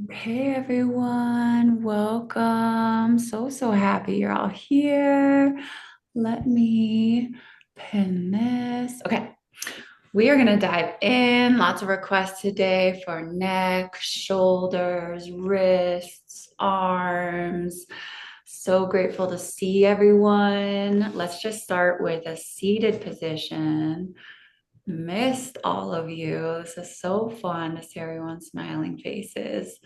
Hey everyone, welcome. So happy you're all here. Let me pin this. Okay, we are going to dive in. Lots of requests today for neck, shoulders, wrists, arms. So grateful to see everyone. Let's just start with a seated position. Missed all of you. This is so fun to see everyone's smiling faces.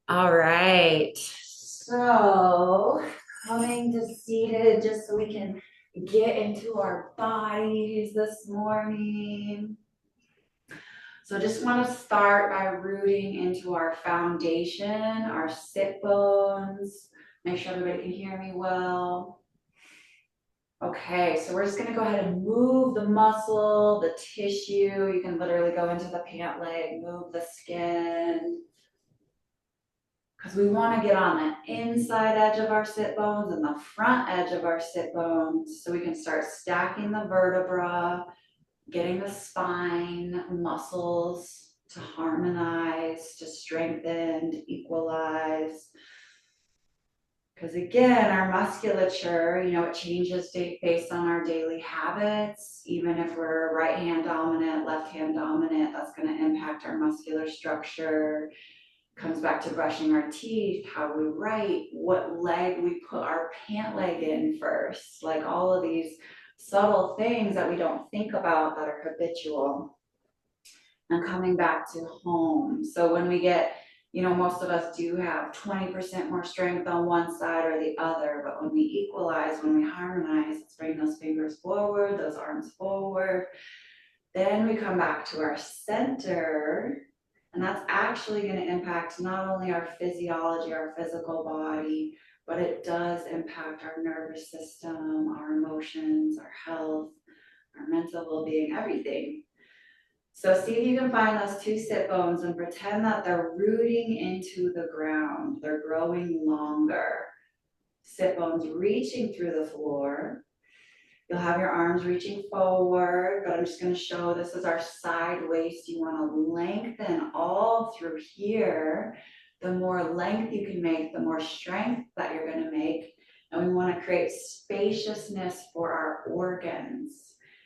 All right. So coming to seated just so we can get into our bodies this morning. So just want to start by rooting into our foundation, our sit bones. Make sure everybody can hear me well. Okay, so we're just gonna go ahead and move the muscle, the tissue. You can literally go into the pant leg, move the skin, because we want to get on the inside edge of our sit bones and the front edge of our sit bones so we can start stacking the vertebra, getting the spine muscles to harmonize, to strengthen, to equalize. Because again, our musculature, it changes based on our daily habits. Even if we're right hand dominant, left hand dominant, that's going to impact our muscular structure. Comes back to brushing our teeth, how we write, what leg we put our pant leg in first, like all of these subtle things that we don't think about that are habitual. And coming back to home. So when we get, most of us do have 20% more strength on one side or the other, but when we equalize, when we harmonize, let's bring those fingers forward, those arms forward. Then we come back to our center. And that's actually going to impact not only our physiology, our physical body, but it does impact our nervous system, our emotions, our health, our mental well-being, everything. So see if you can find those two sit bones and pretend that they're rooting into the ground. They're growing longer. Sit bones reaching through the floor. You'll have your arms reaching forward, but I'm just going to show this is our side waist. You want to lengthen all through here. The more length you can make, the more strength that you're going to make. And we want to create spaciousness for our organs.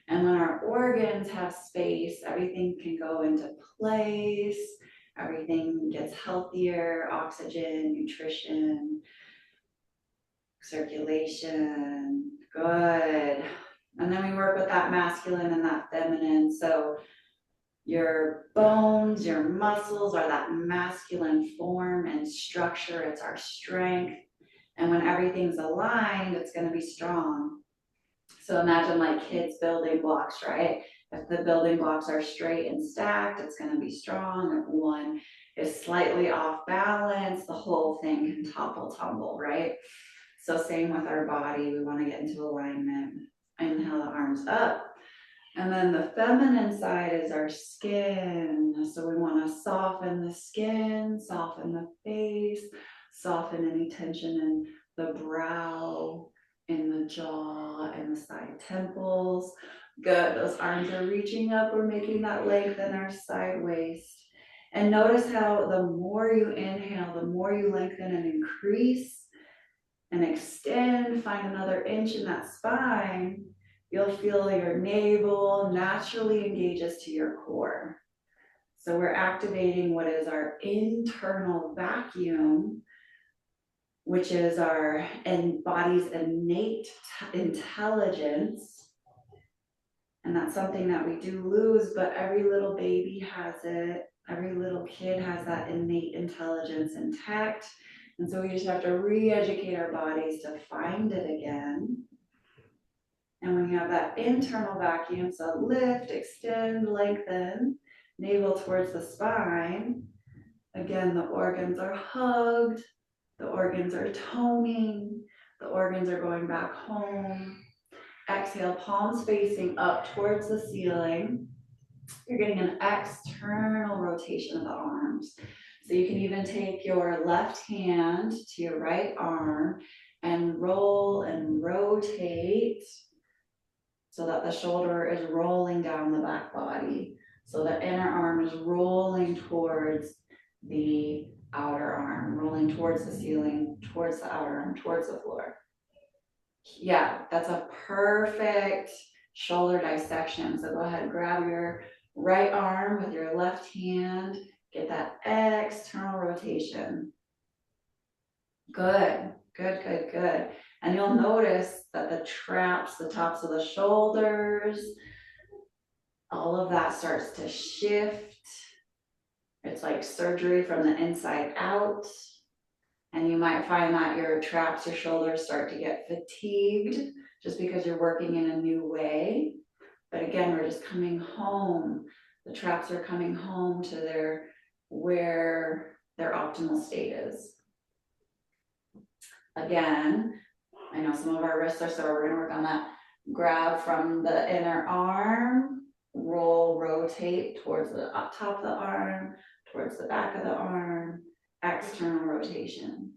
And when our organs have space, everything can go into place. Everything gets healthier, oxygen, nutrition, circulation. Good. And then we work with that masculine and that feminine. So your bones, your muscles are that masculine form and structure. It's our strength. And when everything's aligned, it's going to be strong. So imagine like kids building blocks, right? If the building blocks are straight and stacked, it's going to be strong. If one is slightly off balance, the whole thing can topple tumble, right? So same with our body, we want to get into alignment. Inhale the arms up. And then the feminine side is our skin. So we want to soften the skin, soften the face, soften any tension in the brow, in the jaw, and the side temples. Good, those arms are reaching up. We're making that lengthen our side waist. And notice how the more you inhale, the more you lengthen and increase and extend, find another inch in that spine, you'll feel your navel naturally engages to your core. So we're activating what is our internal vacuum, which is our body's innate intelligence. And that's something that we do lose, but every little baby has it. Every little kid has that innate intelligence intact. And so we just have to re-educate our bodies to find it again. And when you have that internal vacuum, so lift, extend, lengthen, navel towards the spine. Again, the organs are hugged, the organs are toning, the organs are going back home. Exhale, palms facing up towards the ceiling. You're getting an external rotation of the arms. So you can even take your left hand to your right arm and roll and rotate so that the shoulder is rolling down the back body. So the inner arm is rolling towards the outer arm, rolling towards the ceiling, towards the outer arm, towards the floor. Yeah, that's a perfect shoulder dissection. So go ahead, grab your right arm with your left hand, get that external rotation. Good, good, good, good. And you'll notice that the traps, the tops of the shoulders, all of that starts to shift. It's like surgery from the inside out. And you might find that your traps, your shoulders start to get fatigued just because you're working in a new way. But again, we're just coming home. The traps are coming home to where their optimal state is. Again, I know some of our wrists are sore. We're gonna work on that. Grab from the inner arm, roll, rotate towards the top of the arm, towards the back of the arm, external rotation.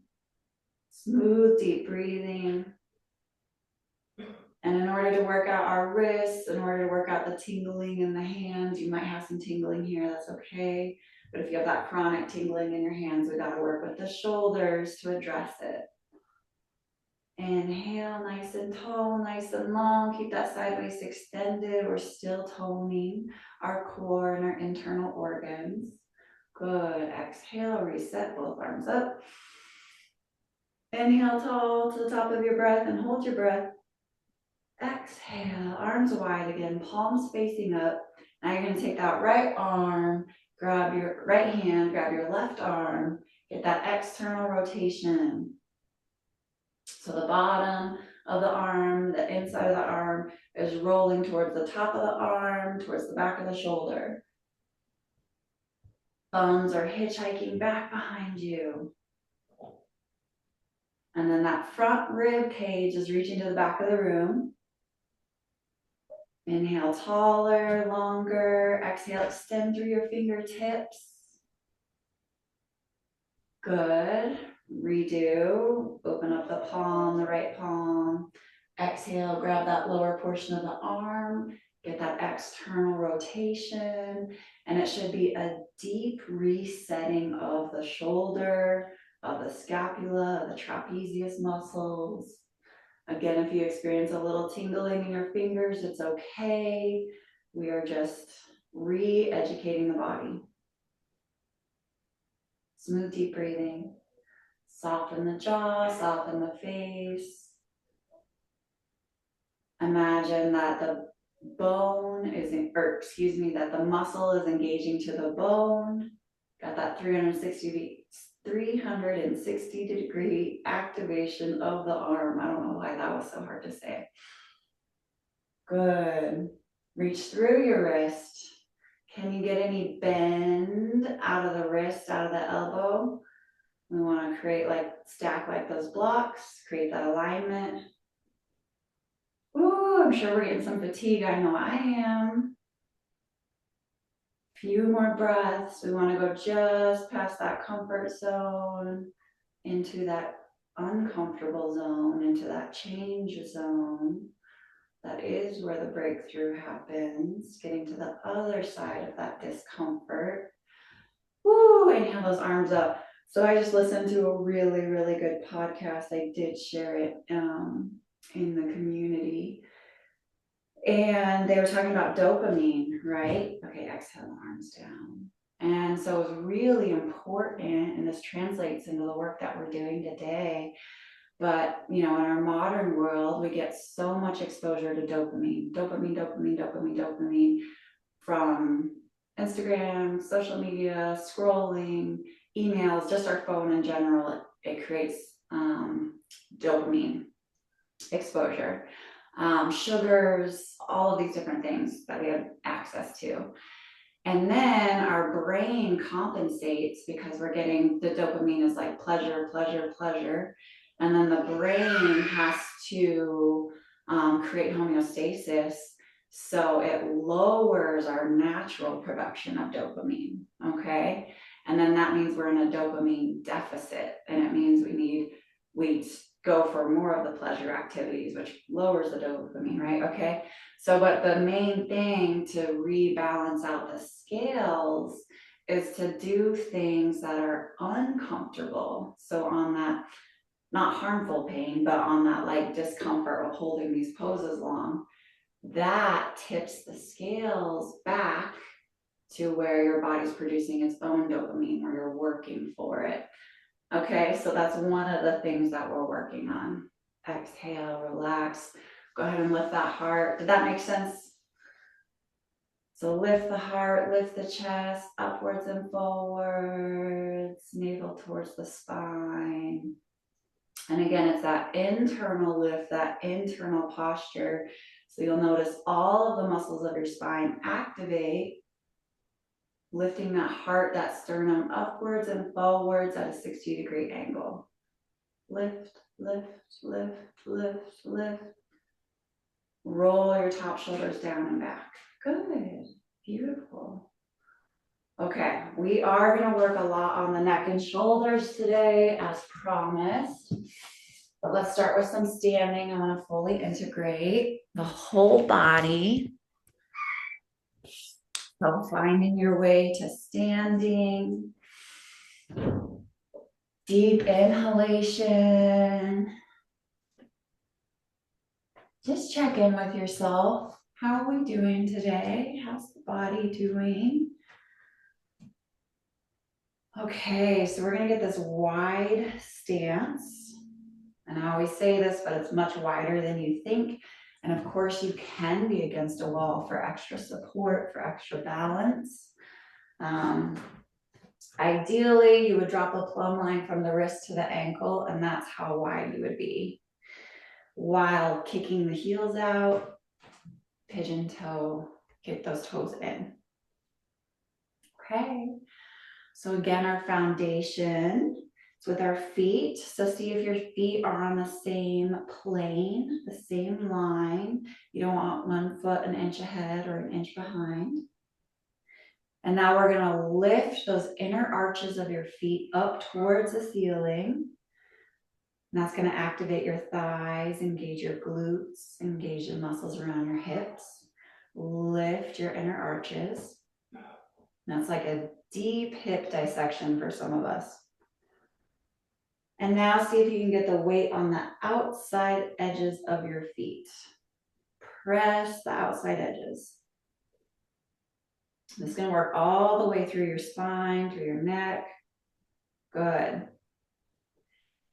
Smooth, deep breathing. And in order to work out our wrists, in order to work out the tingling in the hands, you might have some tingling here, that's okay. But if you have that chronic tingling in your hands, we gotta work with the shoulders to address it. Inhale, nice and tall, nice and long. Keep that side waist extended. We're still toning our core and our internal organs. Good. Exhale, reset both arms up. Inhale tall to the top of your breath and hold your breath. Exhale, arms wide again, palms facing up. Now you're going to take that right arm, grab your right hand, grab your left arm, get that external rotation. So the bottom of the arm, the inside of the arm is rolling towards the top of the arm, towards the back of the shoulder. Thumbs are hitchhiking back behind you. And then that front rib cage is reaching to the back of the room. Inhale, taller, longer. Exhale, extend through your fingertips. Good. Redo. Open up the palm, the right palm. Exhale, grab that lower portion of the arm. Get that external rotation. And it should be a deep resetting of the shoulder, of the scapula, of the trapezius muscles. Again, if you experience a little tingling in your fingers, it's okay. We are just re-educating the body. Smooth, deep breathing. Soften the jaw, soften the face. Imagine that the bone is, that the muscle is engaging to the bone. Got that 360 degree activation of the arm. I don't know why that was so hard to say. Good. Reach through your wrist. Can you get any bend out of the wrist, out of the elbow? We want to create stack like those blocks, create that alignment. Ooh, I'm sure we're getting some fatigue. I know I am. Few more breaths. We want to go just past that comfort zone into that uncomfortable zone, into that change zone. That is where the breakthrough happens, getting to the other side of that discomfort. Woo, inhale those arms up. So I just listened to a really, really good podcast. I did share it in the community. And they were talking about dopamine, right? Okay, exhale, arms down. And so it was really important, and this translates into the work that we're doing today. But, in our modern world, we get so much exposure to dopamine from Instagram, social media, scrolling, emails, just our phone in general. It creates dopamine exposure. Sugars, all of these different things that we have access to. And then our brain compensates because we're getting the dopamine is like pleasure, pleasure, pleasure. And then the brain has to create homeostasis. So it lowers our natural production of dopamine, okay? And then that means we're in a dopamine deficit. And it means we go for more of the pleasure activities, which lowers the dopamine, right? Okay. So, but the main thing to rebalance out the scales is to do things that are uncomfortable. So on that, not harmful pain, but on that like discomfort of holding these poses long, that tips the scales back to where your body's producing its own dopamine, where you're working for it. Okay, so that's one of the things that we're working on. Exhale, relax. Go ahead and lift that heart. Did that make sense? So lift the heart, lift the chest, upwards and forwards, navel towards the spine. And again, it's that internal lift, that internal posture. So you'll notice all of the muscles of your spine activate, lifting that heart, that sternum upwards and forwards at a 60-degree angle. Lift, lift, lift, lift, lift. Roll your top shoulders down and back. Good, beautiful. Okay, we are gonna work a lot on the neck and shoulders today, as promised. But let's start with some standing. I wanna fully integrate the whole body. So finding your way to standing. Deep inhalation. Just check in with yourself. How are we doing today? How's the body doing? Okay, so we're gonna get this wide stance. And I always say this, but it's much wider than you think. And of course, you can be against a wall for extra support, for extra balance. Ideally, you would drop a plumb line from the wrist to the ankle, and that's how wide you would be. While kicking the heels out, pigeon toe, get those toes in. Okay, so again, our foundation is with our feet. So see if your feet are on the same plane, the same line. You don't want 1 foot an inch ahead or an inch behind. And now we're gonna lift those inner arches of your feet up towards the ceiling. And that's gonna activate your thighs, engage your glutes, engage the muscles around your hips. Lift your inner arches. That's like a deep hip dissection for some of us. And now see if you can get the weight on the outside edges of your feet. Press the outside edges. This is going to work all the way through your spine, through your neck. Good.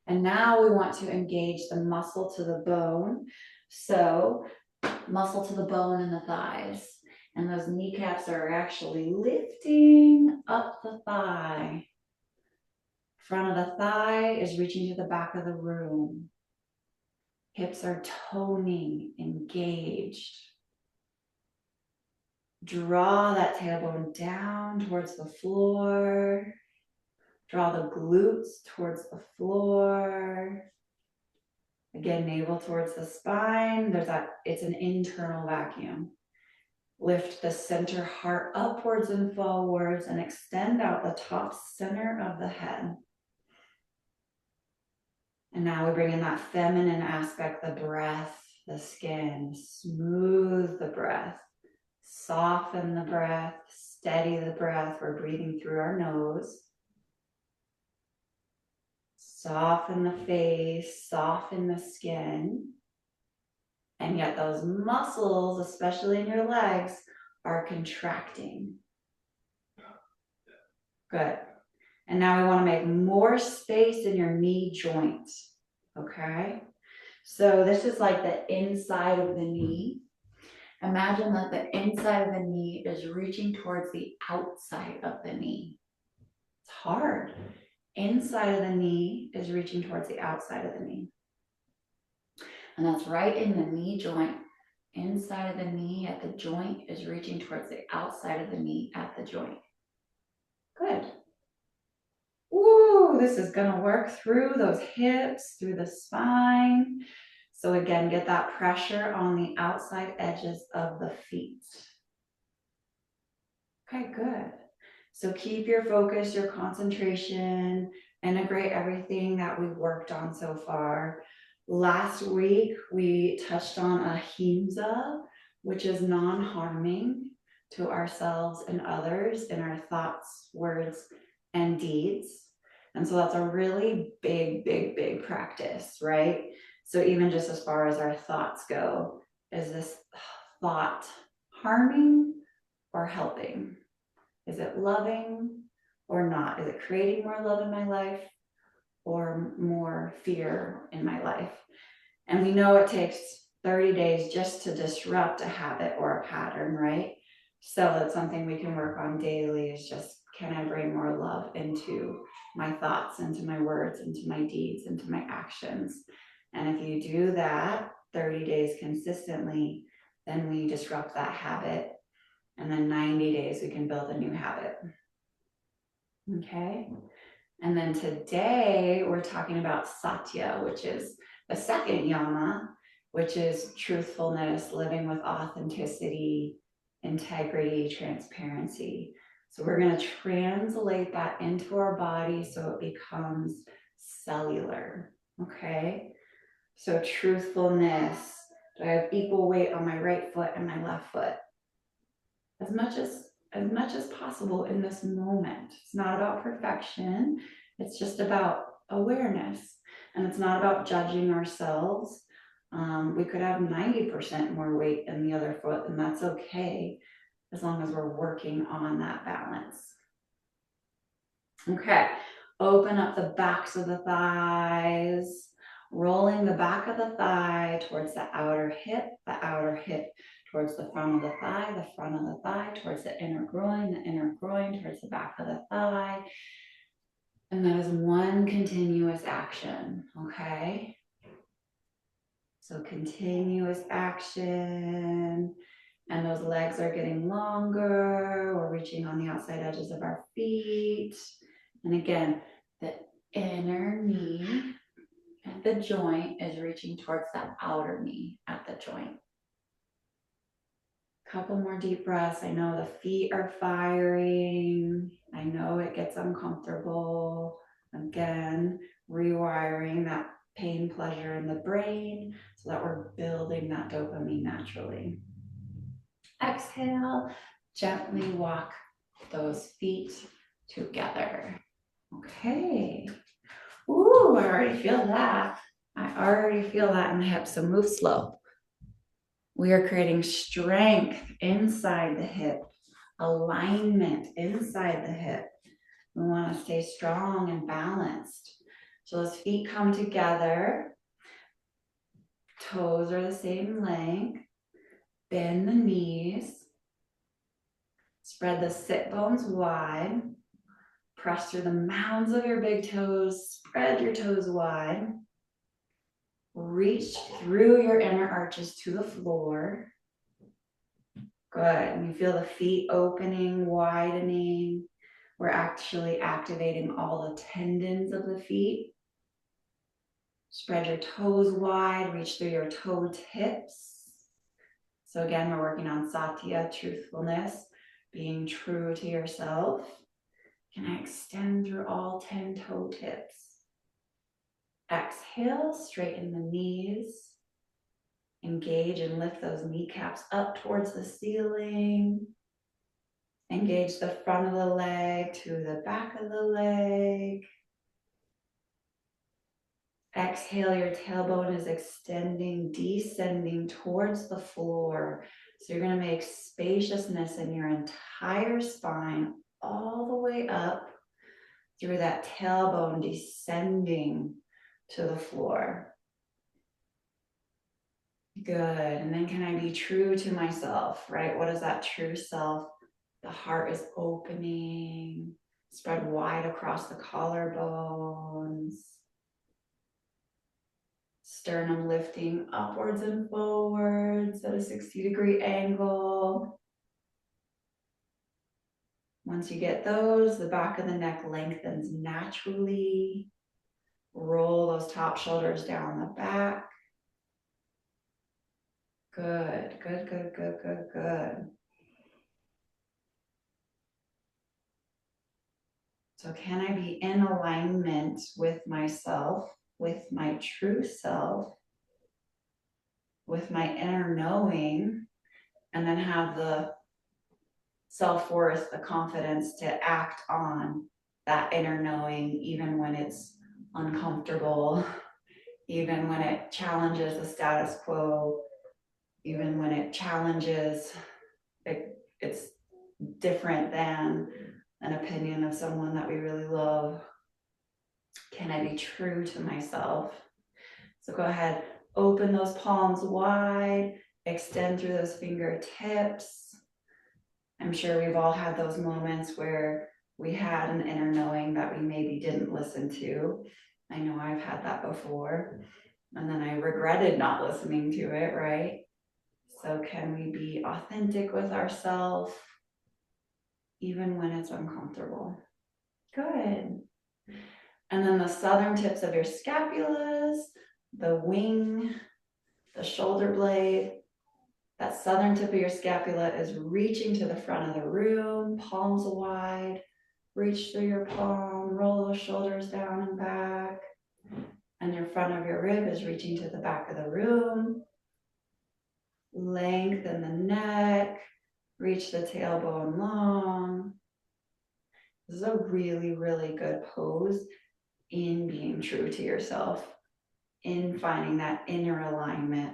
And now we want to engage the muscle to the bone. So muscle to the bone in the thighs. And those kneecaps are actually lifting up the thigh. Front of the thigh is reaching to the back of the room. Hips are toning, engaged. Draw that tailbone down towards the floor. Draw the glutes towards the floor. Again, navel towards the spine. It's an internal vacuum. Lift the center heart upwards and forwards and extend out the top center of the head. And now we bring in that feminine aspect, the breath, the skin. Smooth the breath. Soften the breath. Steady the breath. We're breathing through our nose. Soften the face. Soften the skin. And yet those muscles, especially in your legs, are contracting. Good. And now we want to make more space in your knee joint. Okay? So this is like the inside of the knee. Imagine that the inside of the knee is reaching towards the outside of the knee. It's hard. Inside of the knee is reaching towards the outside of the knee. And that's right in the knee joint. Inside of the knee at the joint is reaching towards the outside of the knee at the joint. Good. Woo, this is gonna work through those hips, through the spine. So again, get that pressure on the outside edges of the feet. Okay, good. So keep your focus, your concentration, integrate everything that we've worked on so far. Last week, we touched on ahimsa, which is non-harming. to ourselves and others in our thoughts, words, and deeds. And so that's a really big, big, big practice, right? So even just as far as our thoughts go, is this thought harming or helping? Is it loving or not? Is it creating more love in my life or more fear in my life? And we know it takes 30 days just to disrupt a habit or a pattern, right? So that's something we can work on daily, is just, can I bring more love into my thoughts, into my words, into my deeds, into my actions? And if you do that 30 days consistently, then we disrupt that habit. And then 90 days, we can build a new habit. Okay. And then today we're talking about satya, which is the second yama, which is truthfulness, living with authenticity, integrity, transparency. So we're going to translate that into our body so it becomes cellular. Okay. So truthfulness. Do I have equal weight on my right foot and my left foot? As much as possible in this moment. It's not about perfection. It's just about awareness. And it's not about judging ourselves. We could have 90% more weight in the other foot, and that's okay, as long as we're working on that balance. Okay, open up the backs of the thighs, rolling the back of the thigh towards the outer hip towards the front of the front of the thigh towards the inner groin towards the back of the thigh. And that is one continuous action, okay? So continuous action, and those legs are getting longer. We're reaching on the outside edges of our feet. And again, the inner knee at the joint is reaching towards the outer knee at the joint. Couple more deep breaths. I know the feet are firing. I know it gets uncomfortable. Again, rewiring that pain, pleasure in the brain so that we're building that dopamine naturally. Exhale, gently walk those feet together. Okay. Ooh, I already feel that. I already feel that in the hips, so move slow. We are creating strength inside the hip, alignment inside the hip. We want to stay strong and balanced. So those feet come together. Toes are the same length. Bend the knees. Spread the sit bones wide. Press through the mounds of your big toes. Spread your toes wide. Reach through your inner arches to the floor. Good. And you feel the feet opening, widening. We're actually activating all the tendons of the feet. Spread your toes wide, reach through your toe tips. So again, we're working on satya, truthfulness, being true to yourself. Can I extend through all 10 toe tips? Exhale, straighten the knees. Engage and lift those kneecaps up towards the ceiling. Engage the front of the leg to the back of the leg. Exhale, your tailbone is extending, descending towards the floor. So you're going to make spaciousness in your entire spine all the way up through that tailbone, descending to the floor. Good. And then can I be true to myself, right? What is that true self? The heart is opening, spread wide across the collarbones. Sternum lifting upwards and forwards at a 60-degree angle. Once you get those, the back of the neck lengthens naturally. Roll those top shoulders down the back. Good, good, good, good, good, good. So can I be in alignment with myself, with my true self, with my inner knowing, and then have the self-worth, the confidence to act on that inner knowing, even when it's uncomfortable, even when it challenges the status quo, even when it challenges, it's different than an opinion of someone that we really love. Can I be true to myself? So go ahead, open those palms wide, extend through those fingertips. I'm sure we've all had those moments where we had an inner knowing that we maybe didn't listen to. I know I've had that before. And then I regretted not listening to it, right? So can we be authentic with ourselves even when it's uncomfortable? Good. And then the southern tips of your scapulas, the wing, the shoulder blade. That southern tip of your scapula is reaching to the front of the room, palms wide. Reach through your palm, roll those shoulders down and back. And your front of your rib is reaching to the back of the room. Lengthen the neck, reach the tailbone long. This is a really, really good pose in being true to yourself, in finding that inner alignment.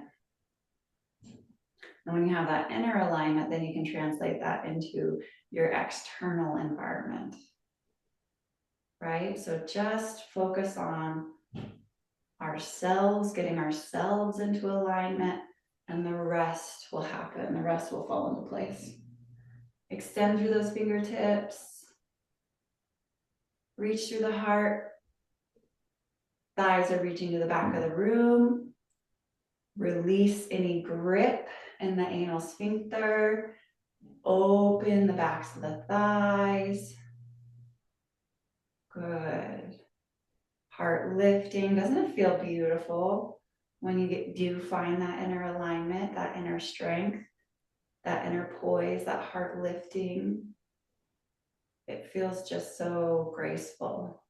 And when you have that inner alignment, then you can translate that into your external environment, right? So just focus on ourselves, getting ourselves into alignment, and the rest will happen. The rest will fall into place. Extend through those fingertips. Reach through the heart. Thighs are reaching to the back of the room. Release any grip in the anal sphincter. Open the backs of the thighs. Good. Heart lifting. Doesn't it feel beautiful when you do find that inner alignment, that inner strength, that inner poise, that heart lifting? It feels just so graceful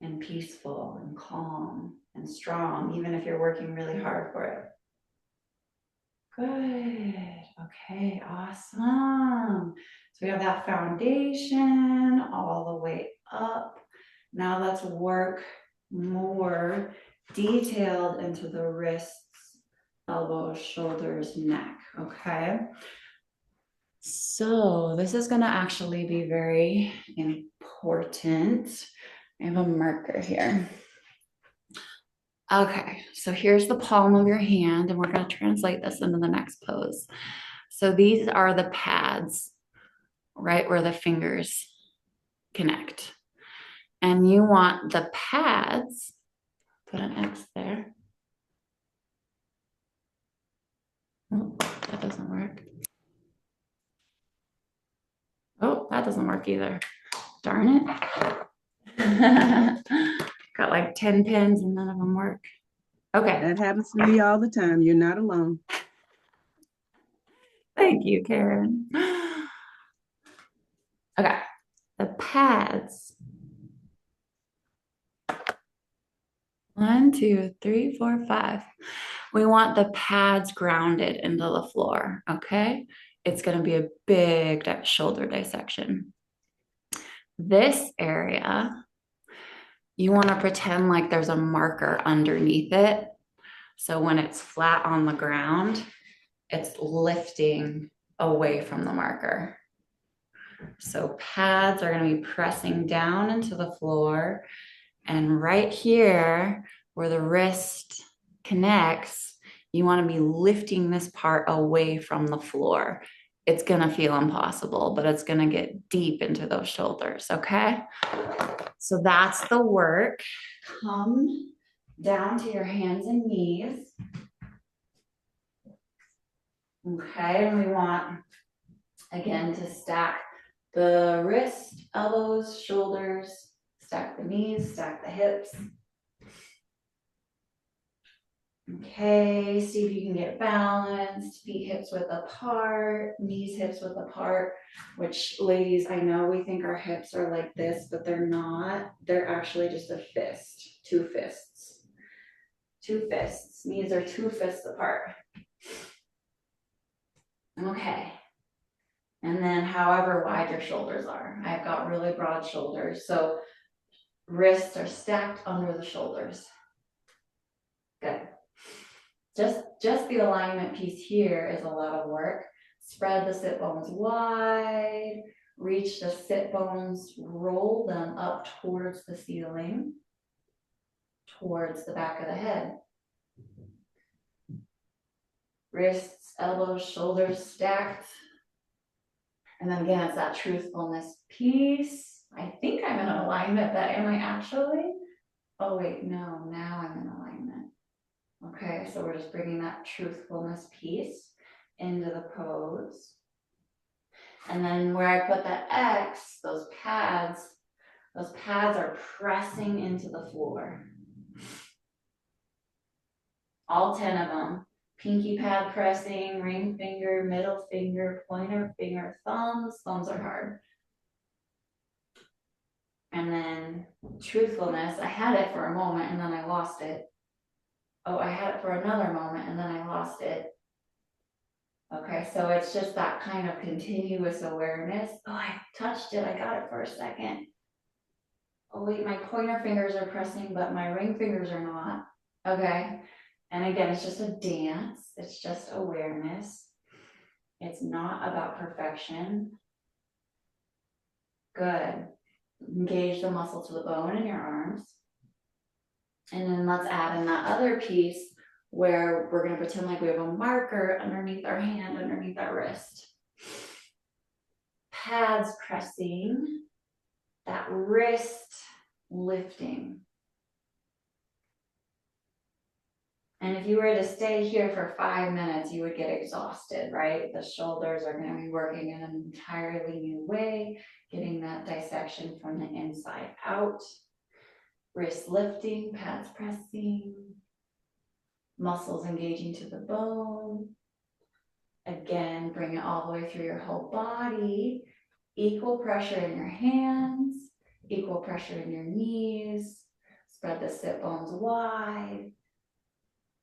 and peaceful and calm and strong, even if you're working really hard for it. Good. Okay, awesome. So we have that foundation all the way up. Now let's work more detailed into the wrists, elbows, shoulders, neck, okay? So this is gonna actually be very important. I have a marker here. Okay, so here's the palm of your hand, and we're gonna translate this into the next pose. So these are the pads, right where the fingers connect. And you want the pads, put an X there. Oh, that doesn't work. Oh, that doesn't work either. Darn it. Got like 10 pins and none of them work. Okay. That happens to me all the time. You're not alone. Thank you, Karen. Okay. The pads. 1, 2, 3, 4, 5. We want the pads grounded into the floor, okay? It's going to be a big shoulder dissection. This area, you want to pretend like there's a marker underneath it. So when it's flat on the ground, it's lifting away from the marker. So pads are going to be pressing down into the floor. And right here, where the wrist connects, you want to be lifting this part away from the floor. It's going to feel impossible, but it's going to get deep into those shoulders, okay? So that's the work. Come down to your hands and knees. Okay, and we want, again, to stack the wrist, elbows, shoulders, stack the knees, stack the hips. Okay, see if you can get balanced, feet hips width apart, knees hips width apart, which ladies, I know we think our hips are like this, but they're not. They're actually just a fist, 2 fists. 2 fists, knees are 2 fists apart. Okay, And then however wide your shoulders are. I've got really broad shoulders, so wrists are stacked under the shoulders. Good. Just the alignment piece here is a lot of work. Spread the sit bones wide, reach the sit bones, roll them up towards the ceiling, towards the back of the head. Wrists, elbows, shoulders stacked. And then again, it's that truthfulness piece. I think I'm in alignment, but am I actually? Oh wait, no, now I'm in alignment. Okay, so we're just bringing that truthfulness piece into the pose. And then where I put the X, those pads are pressing into the floor. All 10 of them. Pinky pad pressing, ring finger, middle finger, pointer finger, thumbs. Thumbs are hard. And then truthfulness, I had it for a moment and then I lost it. Oh, I had it for another moment and then I lost it. Okay, so it's just that kind of continuous awareness. Oh, I touched it. I got it for a second. Oh, wait, my pointer fingers are pressing, but my ring fingers are not. Okay. And again, it's just a dance. It's just awareness. It's not about perfection. Good. Engage the muscle to the bone in your arms. And then let's add in that other piece where we're going to pretend like we have a marker underneath our hand, underneath our wrist. Pads pressing, that wrist lifting. And if you were to stay here for 5 minutes, you would get exhausted, right? The shoulders are going to be working in an entirely new way, getting that dissection from the inside out. Wrist lifting, pads pressing, muscles engaging to the bone. Again, bring it all the way through your whole body. Equal pressure in your hands, equal pressure in your knees. Spread the sit bones wide.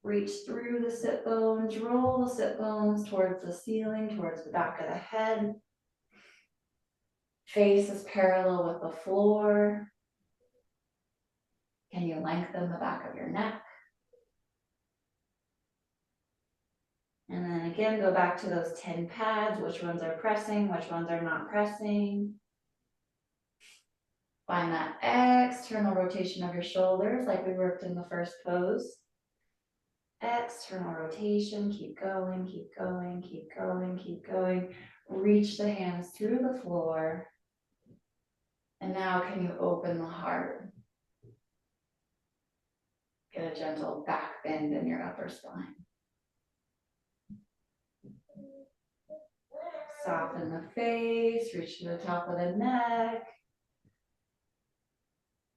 Reach through the sit bones, roll the sit bones towards the ceiling, towards the back of the head. Face is parallel with the floor. Can you lengthen the back of your neck? And then again, go back to those 10 pads. Which ones are pressing? Which ones are not pressing? Find that external rotation of your shoulders like we worked in the first pose. External rotation, keep going, keep going, keep going, keep going. Reach the hands through the floor. And now can you open the heart? Get a gentle back bend in your upper spine. Soften the face, reach to the top of the neck.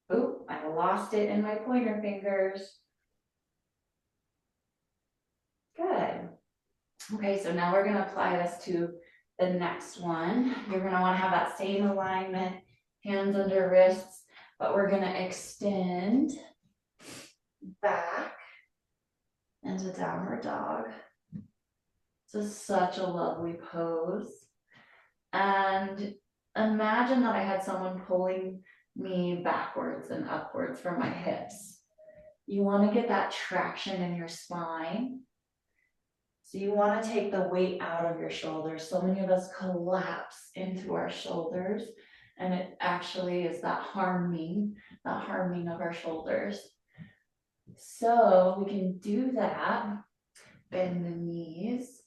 Oh, I lost it in my pointer fingers. Good. Okay, so now we're gonna apply this to the next one. You're gonna wanna have that same alignment, hands under wrists, but we're gonna extend back into downward dog. This is such a lovely pose. And imagine that I had someone pulling me backwards and upwards from my hips. You want to get that traction in your spine. So you want to take the weight out of your shoulders. So many of us collapse into our shoulders, and it actually is that harming of our shoulders. So we can do that. Bend the knees,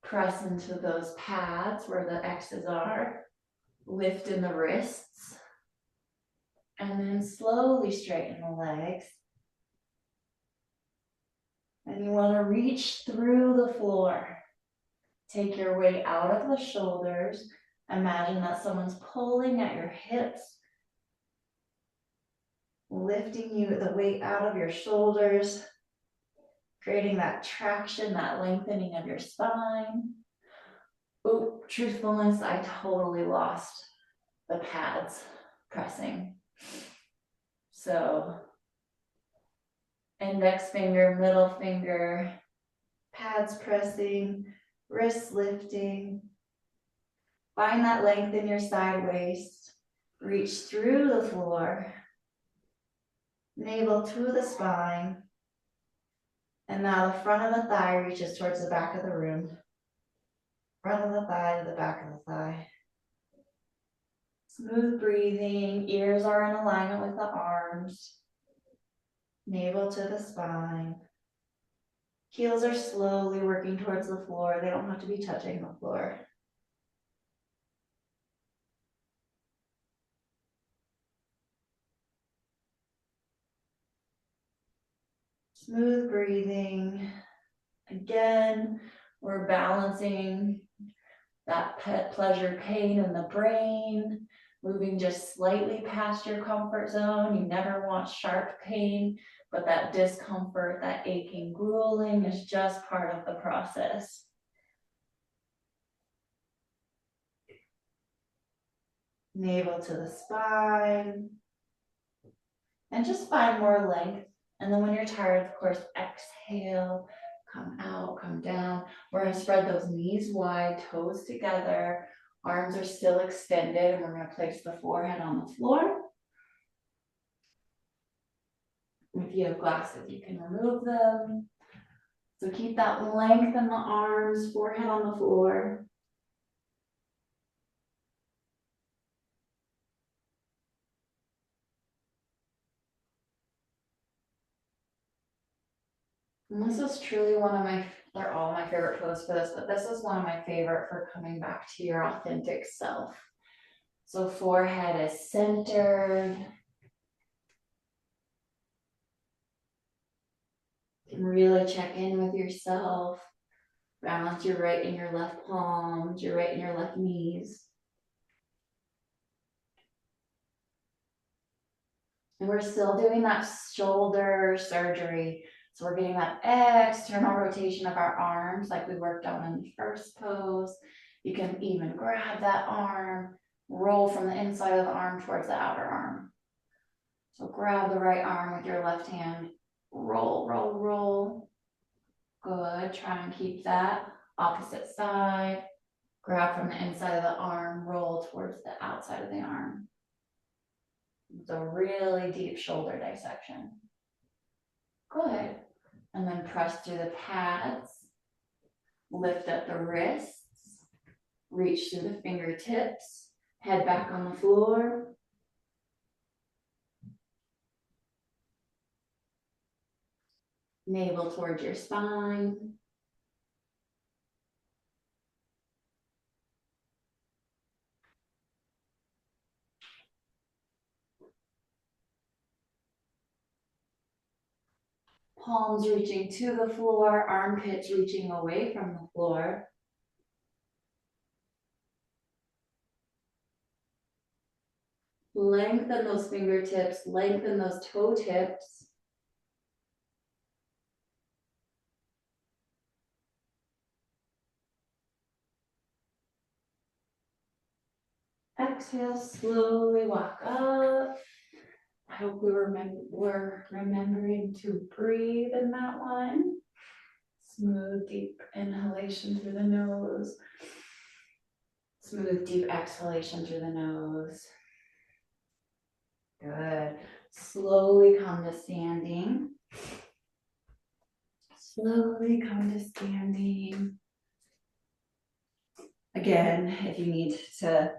press into those pads where the X's are, lift in the wrists, and then slowly straighten the legs. And you want to reach through the floor. Take your weight out of the shoulders. Imagine that someone's pulling at your hips, lifting you the weight out of your shoulders, creating that traction, that lengthening of your spine. Oh, truthfulness, I totally lost the pads pressing. So index finger, middle finger, pads pressing, wrists lifting. Find that length in your side waist. Reach through the floor. Navel to the spine. And now the front of the thigh reaches towards the back of the room. Front of the thigh to the back of the thigh. Smooth breathing. Ears are in alignment with the arms. Navel to the spine. Heels are slowly working towards the floor. They don't have to be touching the floor. Smooth breathing. Again, we're balancing that pleasure pain in the brain, moving just slightly past your comfort zone. You never want sharp pain, but that discomfort, that aching, grueling is just part of the process. Navel to the spine. And just find more length. And then when you're tired, of course, exhale, come out, come down. We're gonna spread those knees wide, toes together. Arms are still extended, and we're gonna place the forehead on the floor. If you have glasses, you can remove them. So keep that length in the arms, forehead on the floor. And this is truly one of my, they're all my favorite poses for this, but this is one of my favorite for coming back to your authentic self. So forehead is centered. You can really check in with yourself. Balance your right and your left palms, your right and your left knees. And we're still doing that shoulder surgery. So we're getting that external rotation of our arms like we worked on in the first pose. You can even grab that arm, roll from the inside of the arm towards the outer arm. So grab the right arm with your left hand, roll, roll, roll. Good, try and keep that. Opposite side, grab from the inside of the arm, roll towards the outside of the arm. It's a really deep shoulder dissection. Good. And then press through the pads. Lift up the wrists. Reach through the fingertips. Head back on the floor. Navel towards your spine. Palms reaching to the floor, armpits reaching away from the floor. Lengthen those fingertips, lengthen those toe tips. Exhale, slowly walk up. I hope we're remembering to breathe in that one. Smooth, deep inhalation through the nose. Smooth, deep exhalation through the nose. Good. Slowly come to standing. Slowly come to standing. Again, if you need to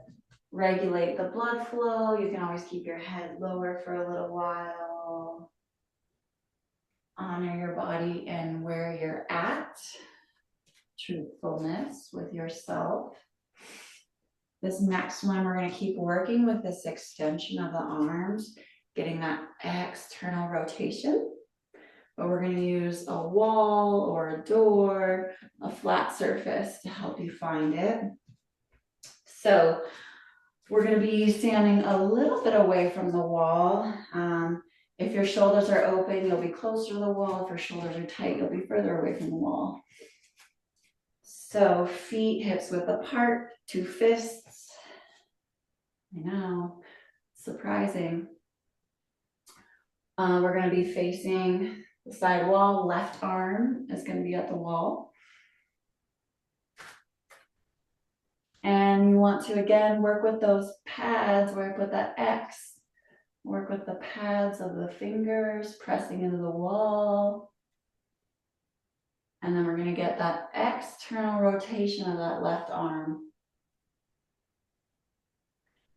regulate the blood flow, you can always keep your head lower for a little while. Honor your body and where you're at. Truthfulness with yourself. This next one, we're going to keep working with this extension of the arms, getting that external rotation. But we're going to use a wall or a door, a flat surface to help you find it. So we're going to be standing a little bit away from the wall. If your shoulders are open, you'll be closer to the wall. If your shoulders are tight, you'll be further away from the wall. So feet hips width apart, two fists. I know, surprising. We're going to be facing the side wall. Left arm is going to be at the wall. And you want to, again, work with those pads where I put that X. Work with the pads of the fingers, pressing into the wall. And then we're going to get that external rotation of that left arm.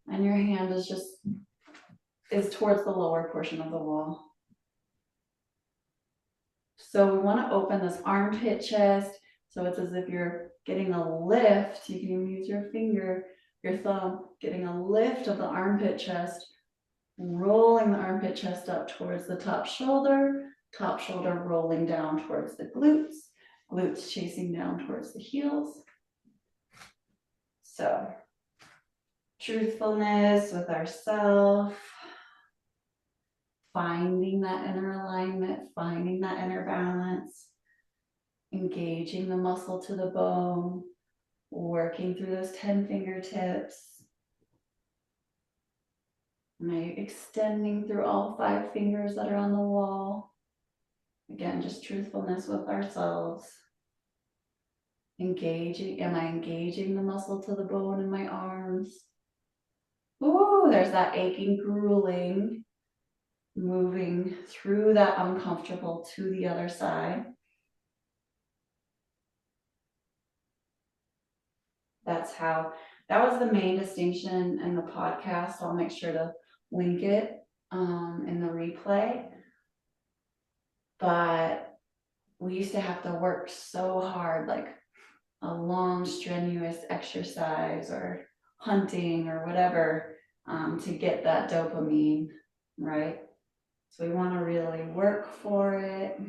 And your hand is towards the lower portion of the wall. So we want to open this armpit chest. So it's as if you're getting a lift. You can even use your finger, your thumb, getting a lift of the armpit chest, rolling the armpit chest up towards the top shoulder rolling down towards the glutes, glutes chasing down towards the heels. So truthfulness with ourselves, finding that inner alignment, finding that inner balance, engaging the muscle to the bone, working through those 10 fingertips. Am I extending through all 5 fingers that are on the wall? Again, just truthfulness with ourselves. Am I engaging the muscle to the bone in my arms? Ooh, there's that aching, grueling, moving through that uncomfortable to the other side. That was the main distinction in the podcast. I'll make sure to link it in the replay. But we used to have to work so hard, like a long, strenuous exercise or hunting or whatever, to get that dopamine, right? So we want to really work for it.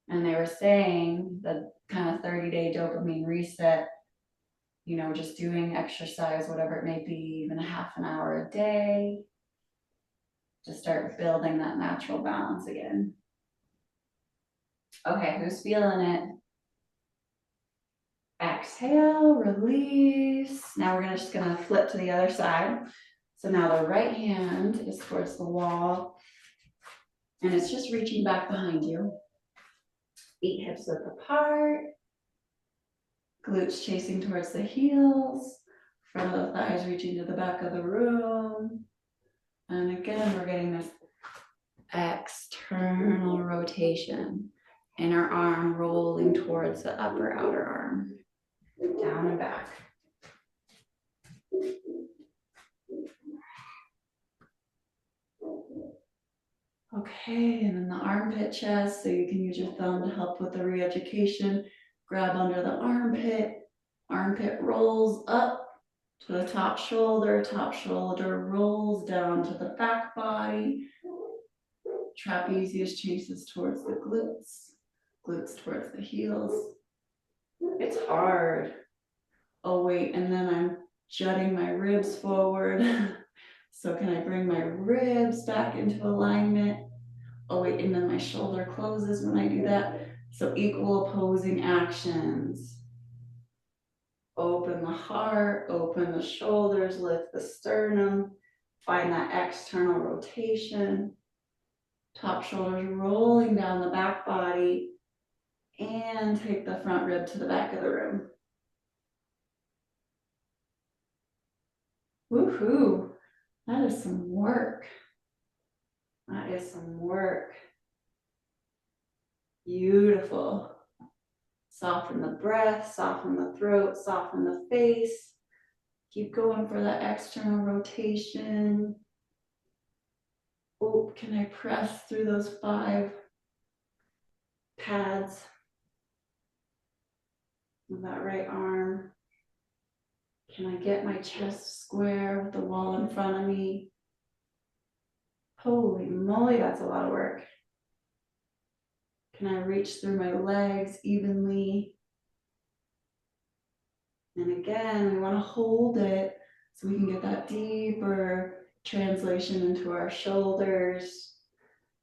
And they were saying the kind of 30-day dopamine reset, just doing exercise, whatever it may be, even a half an hour a day, to start building that natural balance again. Okay, who's feeling it? Exhale, release. Now we're just gonna flip to the other side. So now the right hand is towards the wall and it's just reaching back behind you. Feet hips width apart. Glutes chasing towards the heels. Front of the thighs reaching to the back of the room. And again, we're getting this external rotation. Inner arm rolling towards the upper outer arm. Down and back. Okay, and then the armpit chest, so you can use your thumb to help with the re-education. Grab under the armpit rolls up to the top shoulder rolls down to the back body. Trapezius chases towards the glutes towards the heels. It's hard. Oh wait, and then I'm jutting my ribs forward. So can I bring my ribs back into alignment? Oh wait, and then my shoulder closes when I do that. So equal opposing actions. Open the heart, open the shoulders, lift the sternum, find that external rotation. Top shoulders rolling down the back body and take the front rib to the back of the room. Woohoo! That is some work. That is some work. Beautiful. Soften the breath, soften the throat, soften the face. Keep going for that external rotation. Oh, can I press through those 5 pads with that right arm? Can I get my chest square with the wall in front of me? Holy moly, that's a lot of work. Can I reach through my legs evenly? And again, we want to hold it so we can get that deeper translation into our shoulders.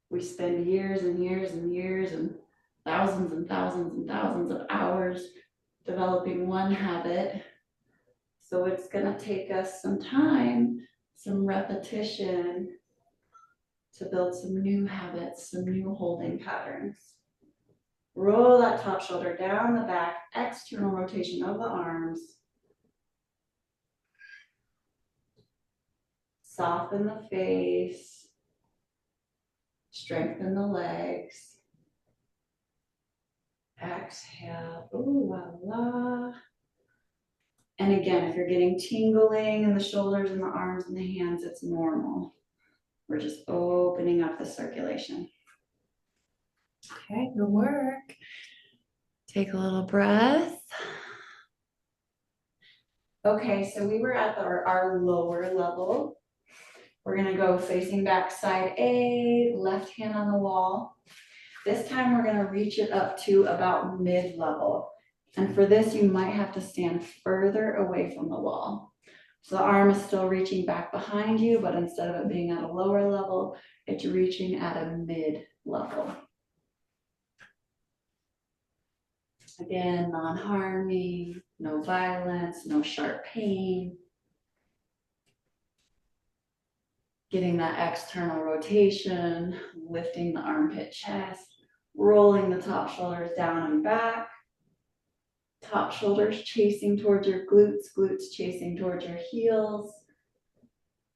We spend years and years and years and thousands and thousands and thousands of hours developing one habit. So it's going to take us some time, some repetition to build some new habits, some new holding patterns. Roll that top shoulder down the back, external rotation of the arms. Soften the face. Strengthen the legs. Exhale. Ooh la la. And again, if you're getting tingling in the shoulders and the arms and the hands, it's normal. We're just opening up the circulation. Okay, good work. Take a little breath. Okay, so we were at our lower level. We're gonna go facing back side A, left hand on the wall. This time we're gonna reach it up to about mid-level. And for this, you might have to stand further away from the wall. So the arm is still reaching back behind you, but instead of it being at a lower level, it's reaching at a mid-level. Again, non-harming, no violence, no sharp pain. Getting that external rotation, lifting the armpit chest, rolling the top shoulders down and back. Top shoulders chasing towards your glutes, glutes chasing towards your heels.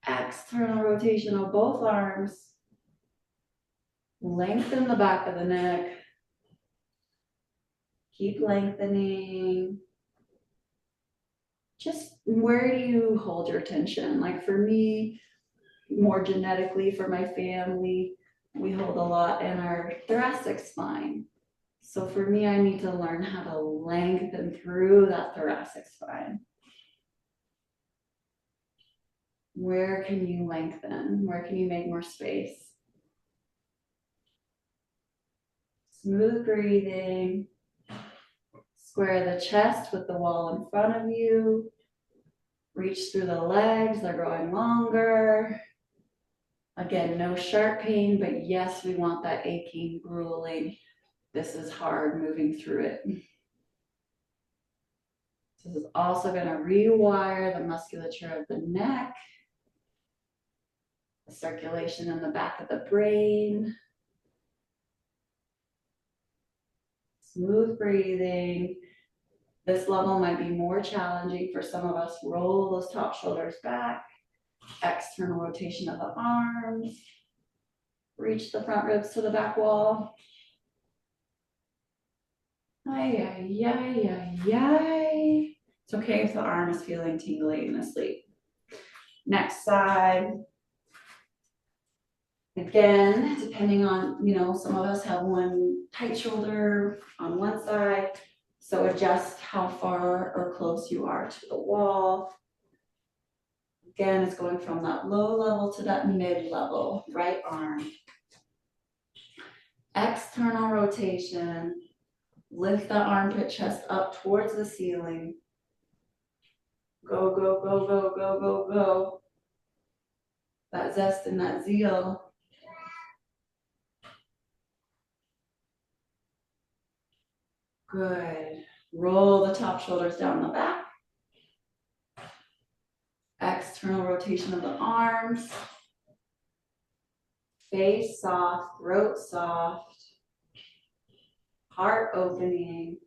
External rotation of both arms. Lengthen the back of the neck. Keep lengthening. Just where do you hold your tension? Like for me, more genetically for my family, we hold a lot in our thoracic spine. So for me, I need to learn how to lengthen through that thoracic spine. Where can you lengthen? Where can you make more space? Smooth breathing. Square the chest with the wall in front of you. Reach through the legs, they're growing longer. Again, no sharp pain, but yes, we want that aching, grueling. This is hard moving through it. This is also going to rewire the musculature of the neck, the circulation in the back of the brain. Smooth breathing. This level might be more challenging for some of us. Roll those top shoulders back. External rotation of the arms. Reach the front ribs to the back wall. Ay, ay, ay, ay, ay. It's okay if the arm is feeling tingly and asleep. Next side. Again, depending on, some of us have one tight shoulder on one side. So adjust how far or close you are to the wall. Again, it's going from that low level to that mid level, right arm. External rotation. Lift the armpit chest up towards the ceiling. Go, go, go, go, go, go, go. That zest and that zeal. Good. Roll the top shoulders down the back. External rotation of the arms. Face soft, throat soft. Heart opening.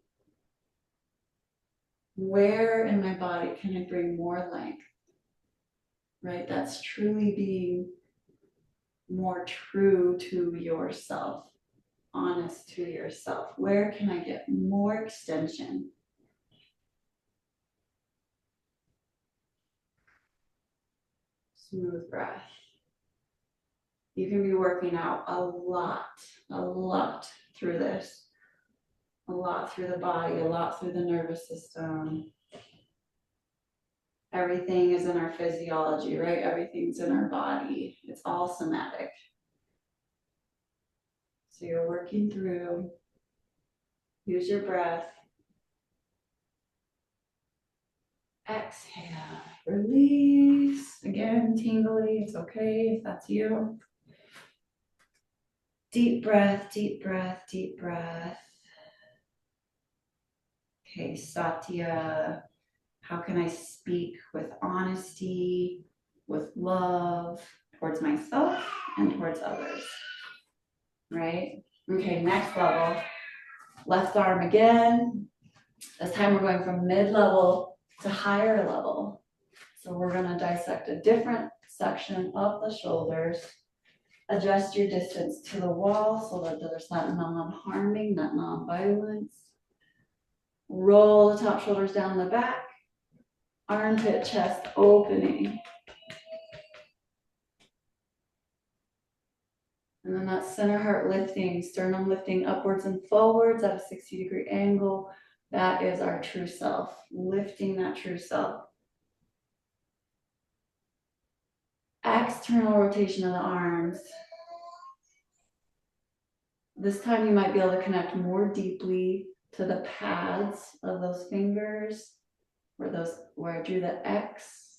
Where in my body can I bring more length? Right? That's truly being more true to yourself, honest to yourself. Where can I get more extension? Smooth breath. You can be working out a lot through this. A lot through the body, a lot through the nervous system. Everything is in our physiology, right? Everything's in our body. It's all somatic. So you're working through. Use your breath. Exhale. Release. Again, tingly. It's okay if that's you. Deep breath, deep breath, deep breath. Okay, Satya. How can I speak with honesty, with love towards myself and towards others? Right? Okay, next level. Left arm again. This time we're going from mid-level to higher level. So we're gonna dissect a different section of the shoulders. Adjust your distance to the wall so that there's that non-harming, that non-violence. Roll the top shoulders down the back. Armpit, chest opening. And then that center heart lifting, sternum lifting upwards and forwards at a 60-degree angle. That is our true self, lifting that true self. External rotation of the arms. This time you might be able to connect more deeply to the pads of those fingers, where I drew the X.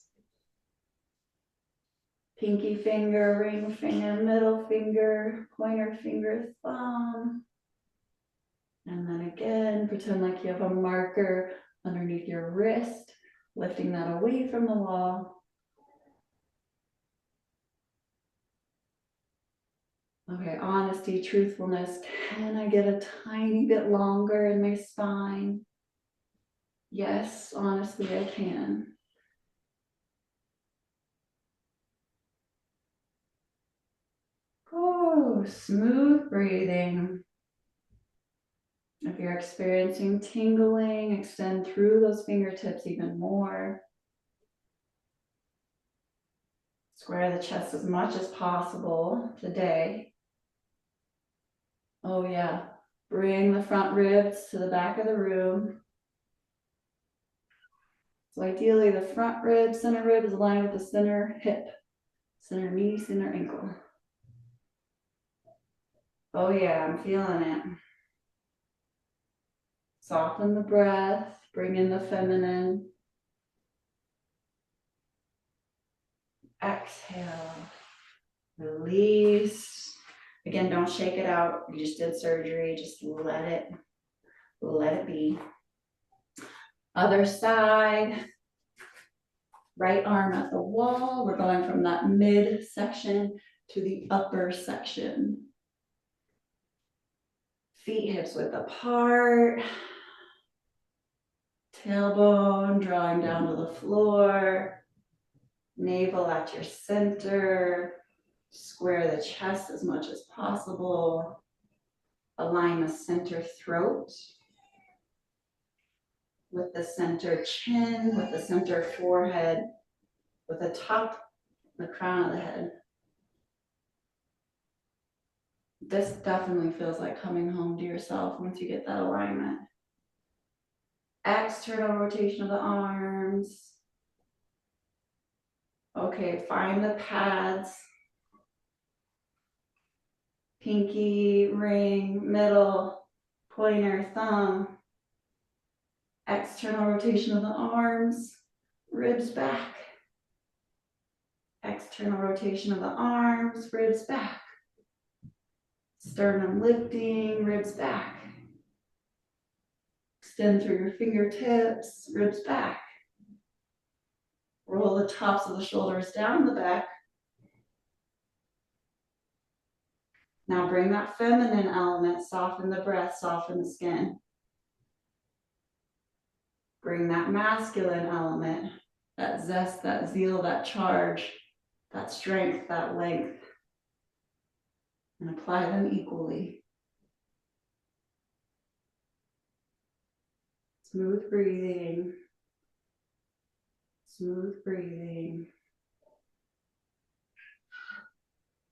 Pinky finger, ring finger, middle finger, pointer finger, thumb. And then again, pretend like you have a marker underneath your wrist, lifting that away from the wall. Okay, honesty, truthfulness. Can I get a tiny bit longer in my spine? Yes, honestly, I can. Oh, smooth breathing. If you're experiencing tingling, extend through those fingertips even more. Square the chest as much as possible today. Oh yeah, bring the front ribs to the back of the room. So ideally the front rib, center rib is aligned with the center hip, center knee, center ankle. Oh yeah, I'm feeling it. Soften the breath, bring in the feminine. Exhale, release. Again, don't shake it out. You just did surgery, just let it be. Other side, right arm at the wall. We're going from that mid section to the upper section. Feet hips width apart. Tailbone drawing down to the floor. Navel at your center. Square the chest as much as possible. Align the center throat with the center chin, with the center forehead, with the top, the crown of the head. This definitely feels like coming home to yourself once you get that alignment. External rotation of the arms. Okay, find the pads. Pinky, ring, middle, pointer, thumb. External rotation of the arms, ribs back. External rotation of the arms, ribs back. Sternum lifting, ribs back. Extend through your fingertips, ribs back. Roll the tops of the shoulders down the back. Now bring that feminine element, soften the breath, soften the skin. Bring that masculine element, that zest, that zeal, that charge, that strength, that length, and apply them equally. Smooth breathing. Smooth breathing.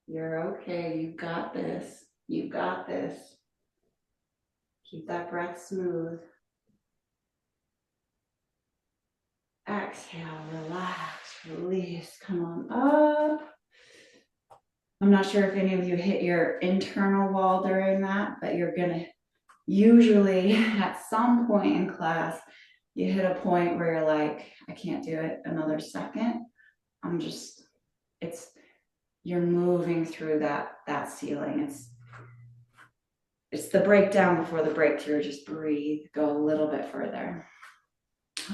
You're okay. You've got this. You've got this. Keep that breath smooth. Exhale, relax, release. Come on up. I'm not sure if any of you hit your internal wall during that, but you're gonna usually at some point in class, you hit a point where you're like, I can't do it another second. You're moving through that ceiling. It's the breakdown before the breakthrough. Just breathe, go a little bit further.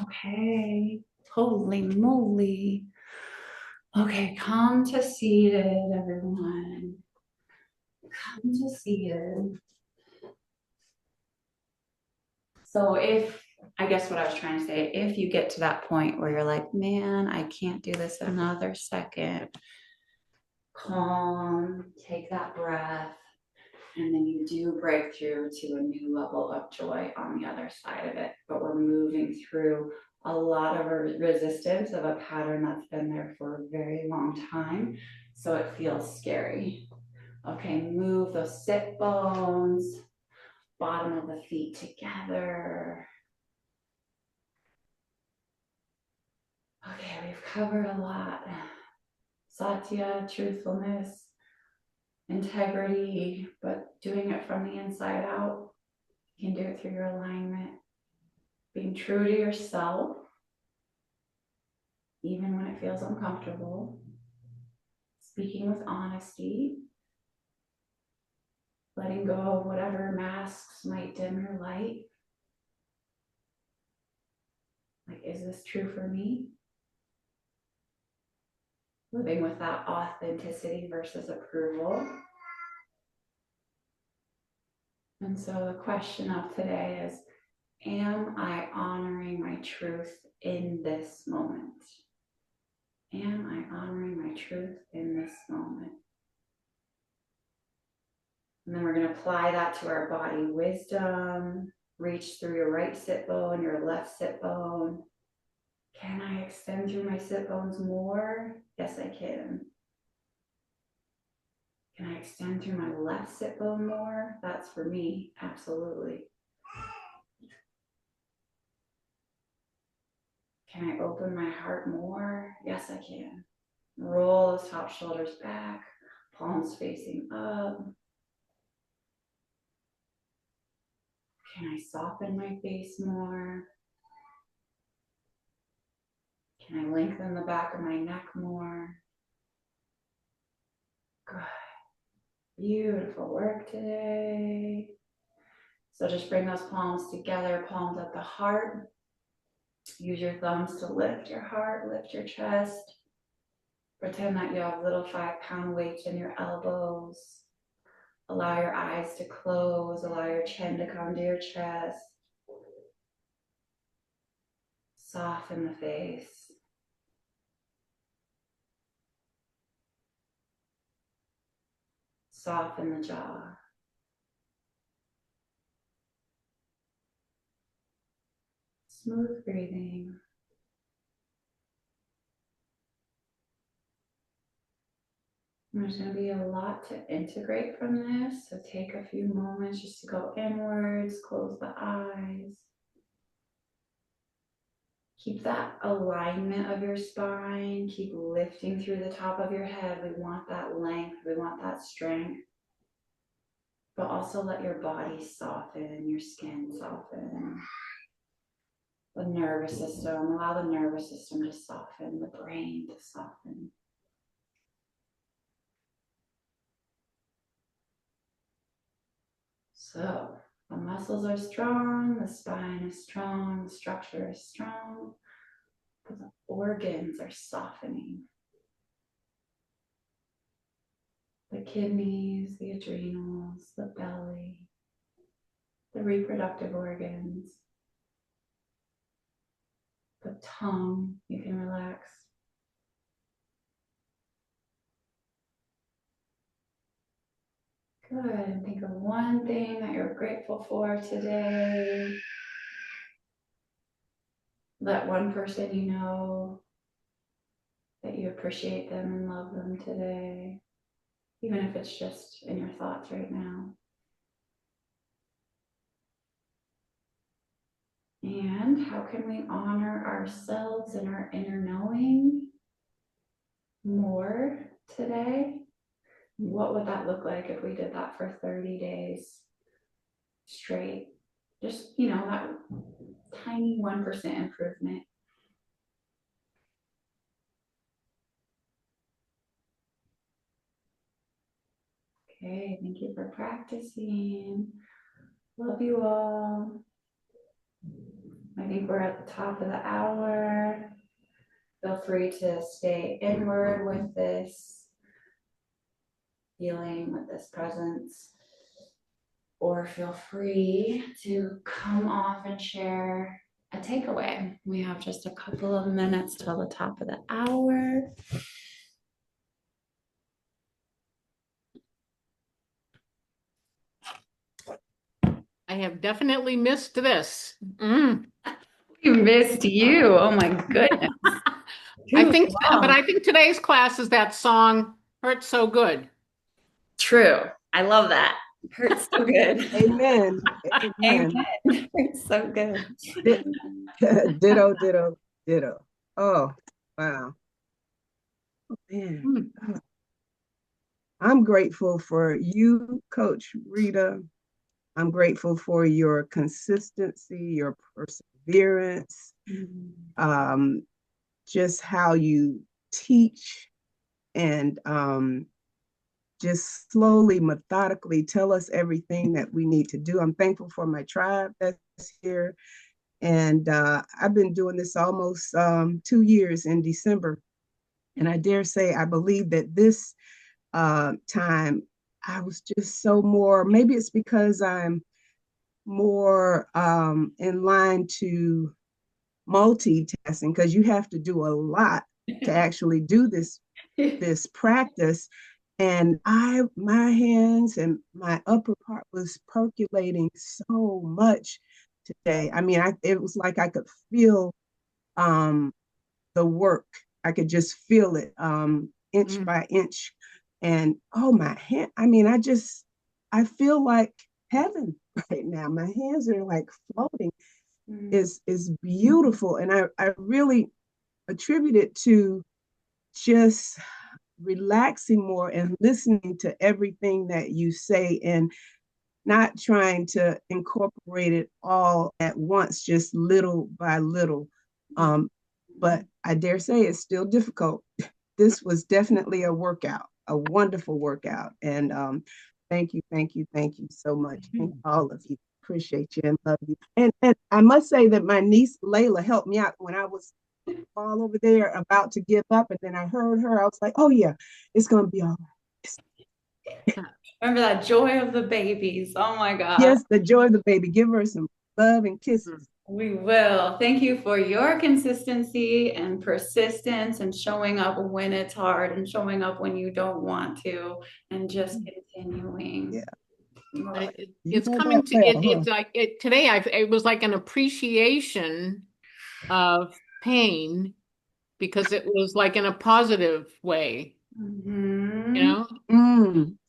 Okay, holy moly. Okay, come to seated, everyone. Come to seated. So I guess what I was trying to say, if you get to that point where you're like, man, I can't do this another second, calm, take that breath, and then you do break through to a new level of joy on the other side of it. But we're moving through a lot of resistance of a pattern that's been there for a very long time. So it feels scary. Okay, move those sit bones, bottom of the feet together. Okay, we've covered a lot. Satya, truthfulness, integrity, but doing it from the inside out. You can do it through your alignment. Being true to yourself, even when it feels uncomfortable. Speaking with honesty. Letting go of whatever masks might dim your light. Like, is this true for me? Living with that authenticity versus approval. And so the question of today is, am I honoring my truth in this moment? Am I honoring my truth in this moment? And then we're going to apply that to our body wisdom. Reach through your right sit bone, your left sit bone. Can I extend through my sit bones more? Yes, I can. Can I extend through my left sit bone more? That's for me, absolutely. Can I open my heart more? Yes, I can. Roll those top shoulders back, palms facing up. Can I soften my face more? Can I lengthen the back of my neck more? Good. Beautiful work today. So just bring those palms together, palms at the heart. Use your thumbs to lift your heart, lift your chest. Pretend that you have little 5-pound weights in your elbows. Allow your eyes to close. Allow your chin to come to your chest. Soften the face. Soften the jaw. Smooth breathing. There's going to be a lot to integrate from this, so take a few moments just to go inwards, close the eyes. Keep that alignment of your spine, keep lifting through the top of your head. We want that length, we want that strength, but also let your body soften, your skin soften. The nervous system, allow the nervous system to soften, the brain to soften. So the muscles are strong, the spine is strong, the structure is strong, but the organs are softening. The kidneys, the adrenals, the belly, the reproductive organs, the tongue, you can relax. Good, and think of one thing that you're grateful for today. Let one person you know that you appreciate them and love them today, even if it's just in your thoughts right now. And how can we honor ourselves and our inner knowing more today? What would that look like if we did that for 30 days straight? Just, that tiny 1% improvement. Okay, thank you for practicing. Love you all. I think we're at the top of the hour. Feel free to stay inward with this feeling, with this presence. or feel free to come off and share a takeaway. We have just a couple of minutes till the top of the hour. I have definitely missed this. We missed you. Oh my goodness. I think today's class is that song, Hurt So Good. True. I love that. Hurts so good. Amen. Amen. Amen. Hurts so good. Ditto, ditto, ditto. Oh, wow. Oh, man. Mm. I'm grateful for you, Coach Rita. I'm grateful for your consistency, your perseverance, um, just how you teach and just slowly, methodically tell us everything that we need to do. I'm thankful for my tribe that's here. And I've been doing this almost 2 years in December. And I dare say, I believe that this time I was just so more, maybe it's because I'm more in line to multitasking because you have to do a lot to actually do this practice. And my hands and my upper part was percolating so much today. I mean, it was like I could feel um, the work. I could just feel it inch by inch. And oh, my hand, I mean, I feel like heaven right now. My hands are like floating. Is beautiful. And I really attribute it to just relaxing more and listening to everything that you say and not trying to incorporate it all at once, just little by little. But I dare say it's still difficult. This was definitely a workout, a wonderful workout. And thank you, thank you, thank you so much. Thank all of you. Appreciate you and love you. And I must say that my niece Layla helped me out when I was all over there about to give up. And then I heard her. I was like, oh, yeah, it's going to be all right. Remember that joy of the babies. Oh my God. Yes, the joy of the baby. Give her some love and kisses. We will. Thank you for your consistency and persistence and showing up when it's hard and showing up when you don't want to and just continuing. Yeah. It's know coming that to well, it. huh? It's like today. It was like an appreciation of pain because it was like in a positive way, you Mhm. know.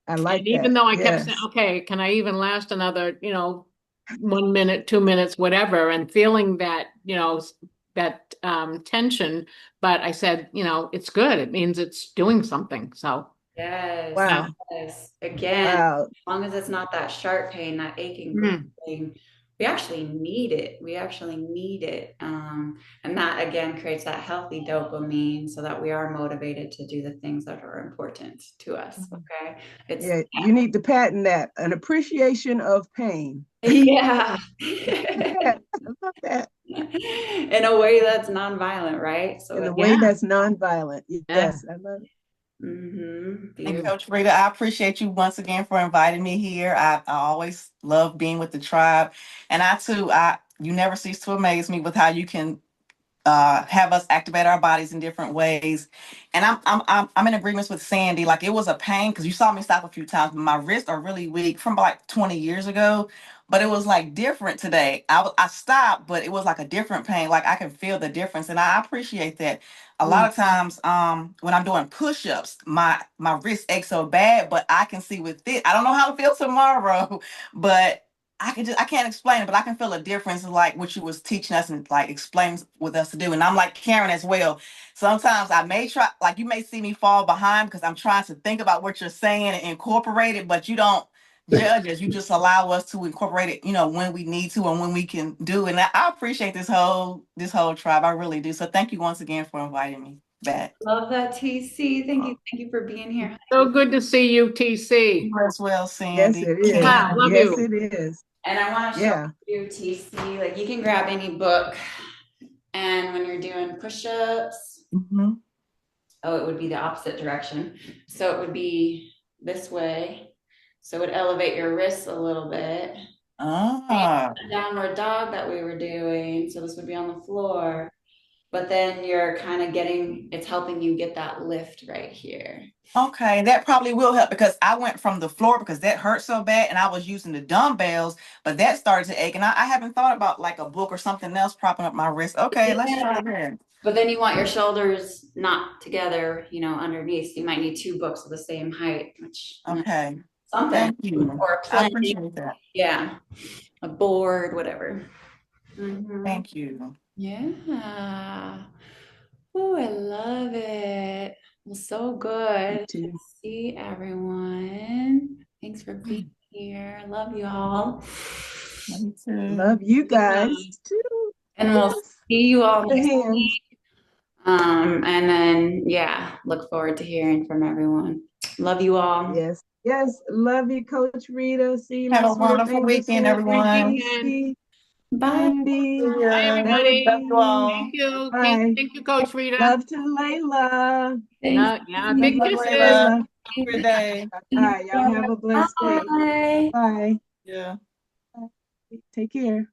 I And like even that. though I kept saying, Yes. "Okay, can I even last another, 1 minute, 2 minutes, whatever," and feeling that, that tension, but I said, it's good. It means it's doing something. So, Yes, yeah. Wow. yes. Again, as Wow. long as it's not that sharp pain, that aching, Mm. bruising, we actually need it. We actually need it. And that again creates that healthy dopamine so that we are motivated to do the things that are important to us. Okay. It's, Yeah, you need to patent that. An appreciation of pain. yeah. Yeah, I love that. In a way that's nonviolent, right? So In a it, way Yeah. that's nonviolent. Yeah. Yes, I love it. And beautiful. Coach Rita, I appreciate you once again for inviting me here. I always love being with the tribe. And I too, you never cease to amaze me with how you can have us activate our bodies in different ways. And I'm in agreement with Sandy. Like it was a pain because you saw me stop a few times, but my wrists are really weak from like 20 years ago. But it was like different today. I stopped, but it was like a different pain. Like I can feel the difference, and I appreciate that. A lot of times, when I'm doing push-ups, my wrist aches so bad, but I can see with it. I don't know how to feel tomorrow, but I can't explain it, but I can feel a difference in like what you was teaching us and like explain with us to do. And I'm like Karen as well. Sometimes I may try, like you may see me fall behind because I'm trying to think about what you're saying and incorporate it, but you don't judge us. You just allow us to incorporate it, when we need to and when we can do. And I appreciate this whole tribe. I really do. So thank you once again for inviting me back. Love that, TC. Thank you. Thank you for being here. So good to see you, TC. You as well, Yes, Sandy. it is. Yeah, love Yes, you. it is. And I want to show Yeah. you, TC, like you can grab any book and when you're doing push-ups, Mhm. oh, it would be the opposite direction. So it would be this way. So it would elevate your wrists a little bit. Ah, Downward dog that we were doing. So this would be on the floor. But then you're kind of it's helping you get that lift right here. okay. That probably will help because I went from the floor because that hurt so bad and I was using the dumbbells, but that started to ache. And I haven't thought about like a book or something else propping up my wrist. Okay, let's try Yeah. that. But then you want your shoulders not together, underneath. You might need two books of the same height, which Okay. something. Thank you. Or a I plank. appreciate that. Yeah. A board, whatever. Thank you. Yeah. Oh, I love it. Well, so good to see everyone. Thanks for being here. Love you all. Me too. Love you guys too. And we'll see you all The next hands. week. And then, yeah, look forward to hearing from everyone. Love you all. Yes. Yes. Love you, Coach Rita. See you, Have my a sweeter wonderful fingers. weekend, everyone. Lucy, Bye. Cindy, Bye, everybody. Love you all. Thank you. Bye. Thank you, Coach Rita. Love to Layla. Thanks. Yeah, Love, big love, kisses. Layla. Layla. Good day. All right. Y'all have a blessed day. Bye. Bye. Yeah. Take care.